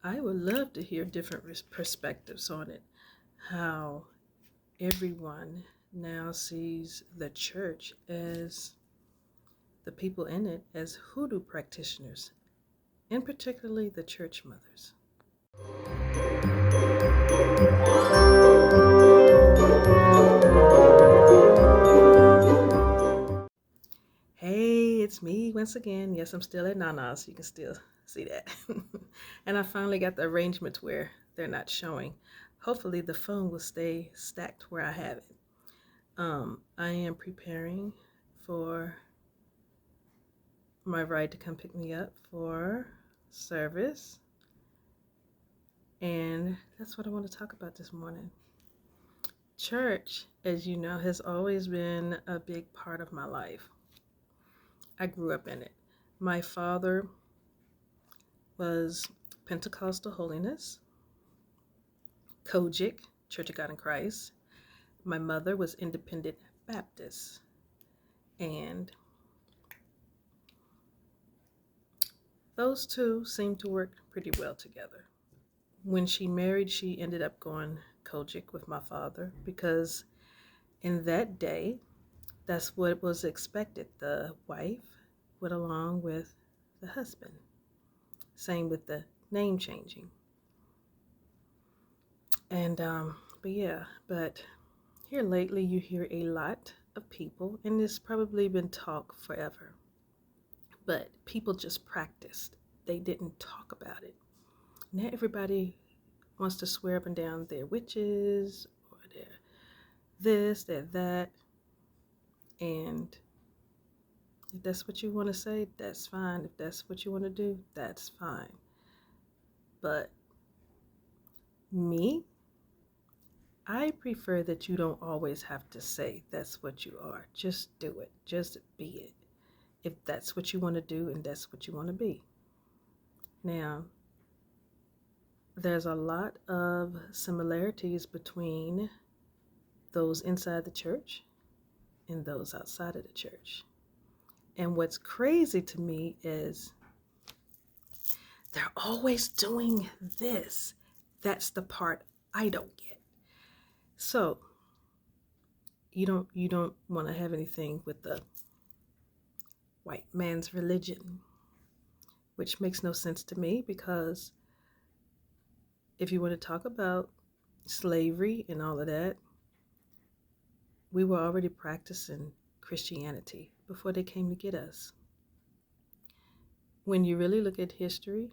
I would love to hear different perspectives on it. How everyone now sees the church as the people in it as hoodoo practitioners, and particularly the church mothers. Hey, it's me once again. Yes, I'm still at Nana's. You can still see that. And I finally got the arrangements where they're not showing. Hopefully the phone will stay stacked where I have it. I am preparing for my ride to come pick me up for service. And that's what I want to talk about this morning. Church, as you know, has always been a big part of my life. I grew up in it. My father was Pentecostal Holiness, Kojic, Church of God in Christ. My mother was Independent Baptist. And those two seemed to work pretty well together. When she married, she ended up going Kojic with my father because in that day, that's what was expected. The wife went along with the husband. Same with the name changing. And, but here lately you hear a lot of people, and it's probably been talk forever, but people just practiced. They didn't talk about it. Now everybody wants to swear up and down they're witches or they're this, they're that. And if that's what you want to say, that's fine. If that's what you want to do, that's fine. But me, I prefer that you don't always have to say that's what you are. Just do it. Just be it. If that's what you want to do and that's what you want to be. Now, there's a lot of similarities between those inside the church and those outside of the church. And what's crazy to me is they're always doing this. That's the part I don't get. So you don't want to have anything with the white man's religion, which makes no sense to me, because if you want to talk about slavery and all of that, we were already practicing Christianity before they came to get us. When you really look at history,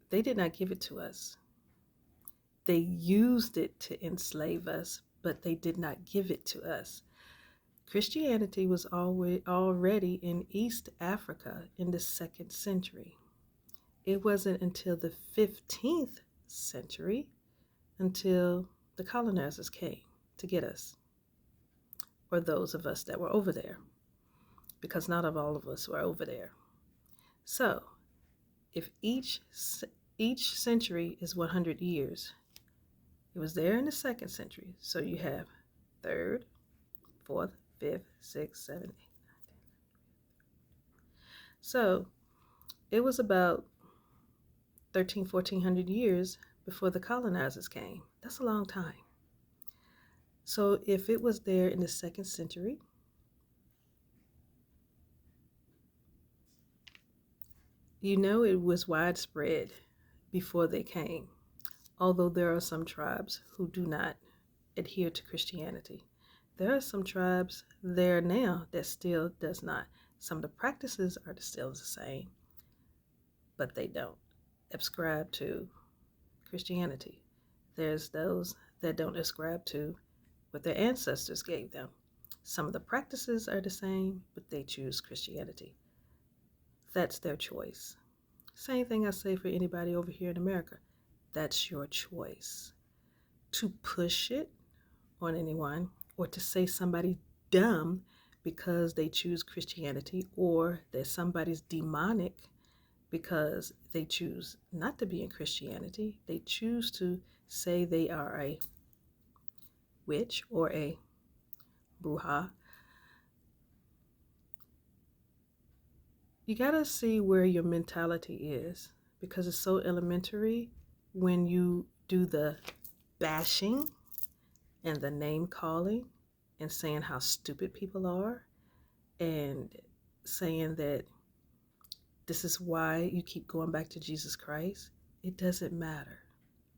they did not give it to us. They used it to enslave us, but they did not give it to us. Christianity was already in East Africa in the 2nd century. It wasn't until the 15th century until the colonizers came to get us, or those of us that were over there, because not all of us were over there. So if each century is 100 years, it was there in the 2nd century. So you have 3rd, 4th, 5th, 6th, 7th, 8th, 9th, 10th. So it was about 1400 years before the colonizers came. That's a long time. So if it was there in the 2nd century, you know it was widespread before they came. Although there are some tribes who do not adhere to Christianity. There are some tribes there now that still does not. Some of the practices are still the same, but they don't ascribe to Christianity. There's those that don't ascribe to what their ancestors gave them. Some of the practices are the same, but they choose Christianity. That's their choice. Same thing I say for anybody over here in America. That's your choice. To push it on anyone, or to say somebody's dumb because they choose Christianity, or that somebody's demonic because they choose not to be in Christianity. They choose to say they are a witch or a bruja. You gotta see where your mentality is because it's so elementary when you do the bashing and the name calling and saying how stupid people are and saying that this is why you keep going back to Jesus Christ. It doesn't matter.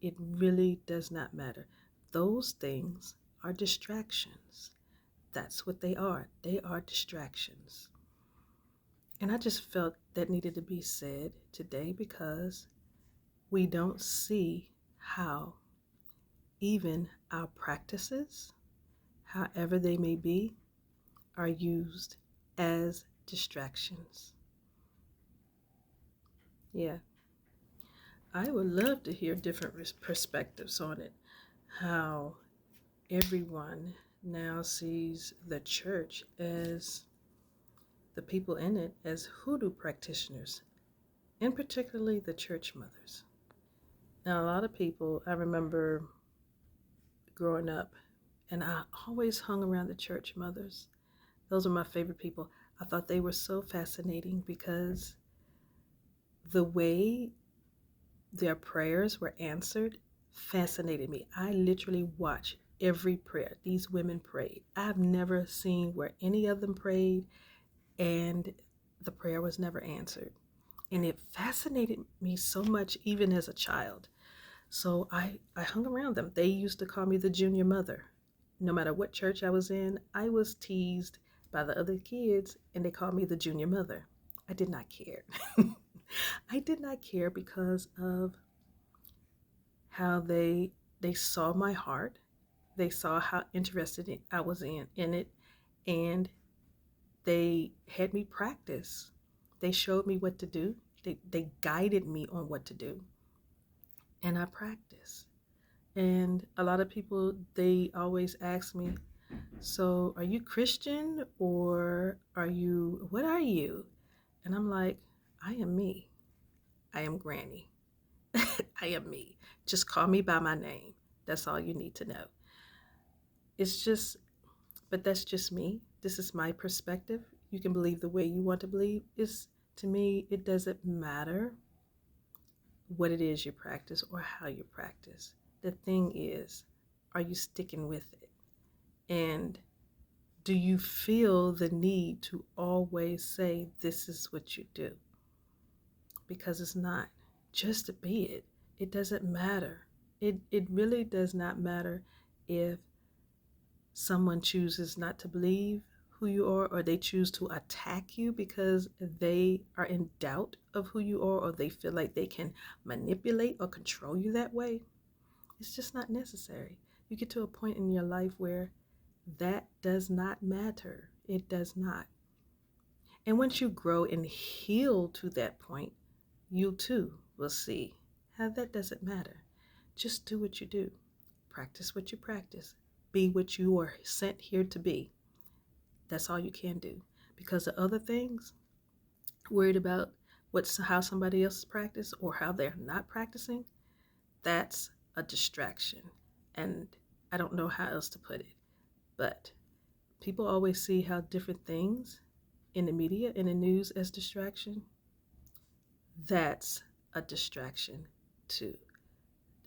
It really does not matter. Those things are distractions. That's what they are. They are distractions. And I just felt that needed to be said today because we don't see how even our practices, however they may be, are used as distractions. Yeah, I would love to hear different perspectives on it. How everyone now sees the church as the people in it as hoodoo practitioners, and particularly the church mothers. Now, a lot of people, I remember growing up, and I always hung around the church mothers. Those are my favorite people. I thought they were so fascinating because the way their prayers were answered fascinated me. I literally watched every prayer these women prayed. I've never seen where any of them prayed and the prayer was never answered. And it fascinated me so much even as a child. So I hung around them. They used to call me the junior mother. No matter what church I was in, I was teased by the other kids and they called me the junior mother. I did not care. I did not care because of how they saw my heart. They saw how interested I was in it, and they had me practice. They showed me what to do. They guided me on what to do, and I practiced. And a lot of people, they always ask me, so are you Christian or what are you? And I'm like, I am me. I am Granny. I am me. Just call me by my name. That's all you need to know. It's just, but that's just me. This is my perspective. You can believe the way you want to believe. To me, it doesn't matter what it is you practice or how you practice. The thing is, are you sticking with it? And do you feel the need to always say this is what you do? Because it's not. Just to be it. It doesn't matter. It really does not matter if someone chooses not to believe who you are, or they choose to attack you because they are in doubt of who you are, or they feel like they can manipulate or control you that way. It's just not necessary. You get to a point in your life where that does not matter. It does not. And once you grow and heal to that point, you too will see how that doesn't matter. Just do what you do. Practice what you practice. Be what you are sent here to be. That's all you can do. Because the other things, worried about how somebody else practice or how they're not practicing, that's a distraction. And I don't know how else to put it. But people always see how different things in the media, in the news as distraction. That's a distraction too.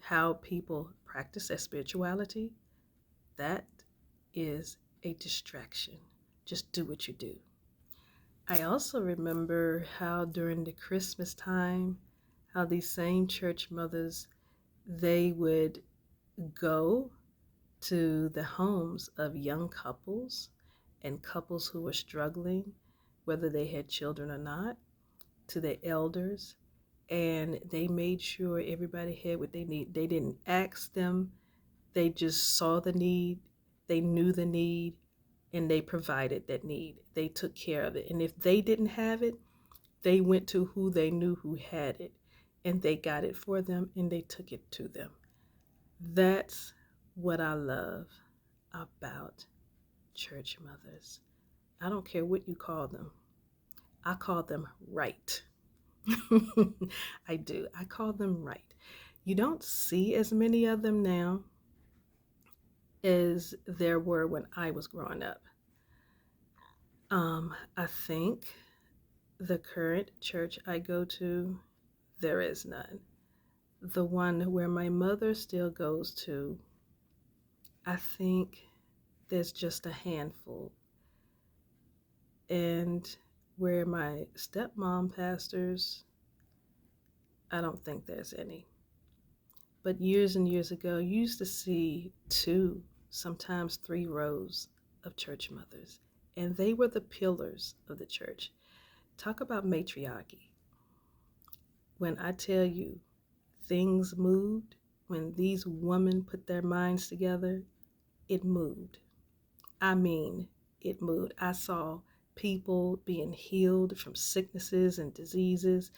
How people practice their spirituality, that is a distraction. Just do what you do. I also remember how during the Christmas time, how these same church mothers, they would go to the homes of young couples and couples who were struggling, whether they had children or not, to their elders, and they made sure everybody had what they need. They didn't ask them, they just saw the need, they knew the need, and they provided that need. They took care of it. And if they didn't have it, they went to who they knew who had it, and they got it for them and they took it to them. That's what I love about church mothers. I don't care what you call them. I call them right. I do. I call them right. You don't see as many of them now as there were when I was growing up. I think the current church I go to, there is none. The one where my mother still goes to, I think there's just a handful. And where my stepmom pastors, I don't think there's any. But years and years ago, you used to see 2, sometimes 3 rows of church mothers, and they were the pillars of the church. Talk about matriarchy. When I tell you things moved, when these women put their minds together, it moved. I mean, it moved. I saw people being healed from sicknesses and diseases.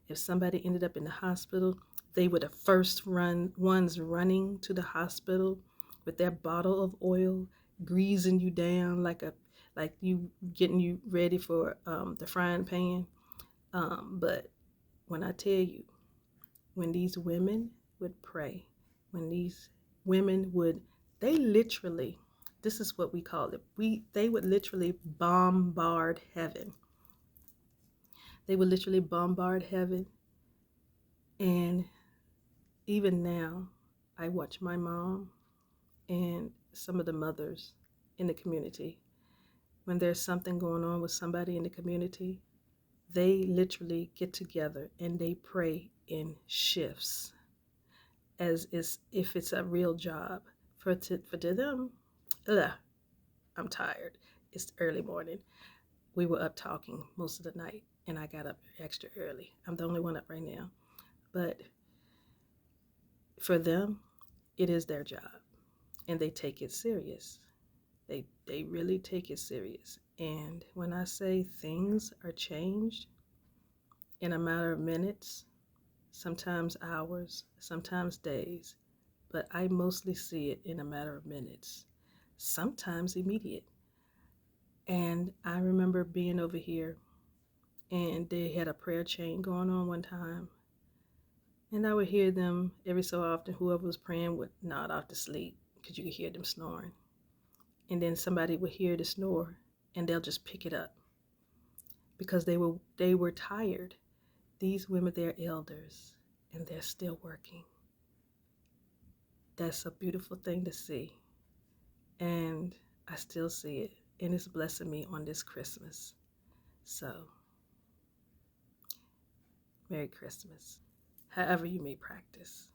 If somebody ended up in the hospital, they were the first ones running to the hospital with their bottle of oil, greasing you down like you getting you ready for the frying pan. But when I tell you, when these women would pray, when these women would, they literally, this is what we call it. They would literally bombard heaven. They would literally bombard heaven. And even now, I watch my mom and some of the mothers in the community. When there's something going on with somebody in the community, they literally get together and they pray in shifts, as if it's a real job. For them, I'm tired. It's early morning. We were up talking most of the night, and I got up extra early. I'm the only one up right now. But for them, it is their job, and they take it serious. They really take it serious. And when I say things are changed in a matter of minutes, sometimes hours, sometimes days, but I mostly see it in a matter of minutes, sometimes immediate. And I remember being over here, and they had a prayer chain going on one time, and I would hear them every so often. Whoever was praying would nod off to sleep because you could hear them snoring, and then somebody would hear the snore and they'll just pick it up because they were tired. These women, they're elders and they're still working. That's a beautiful thing to see, and I still see it, and it's blessing me on this Christmas. So, Merry Christmas, however you may practice.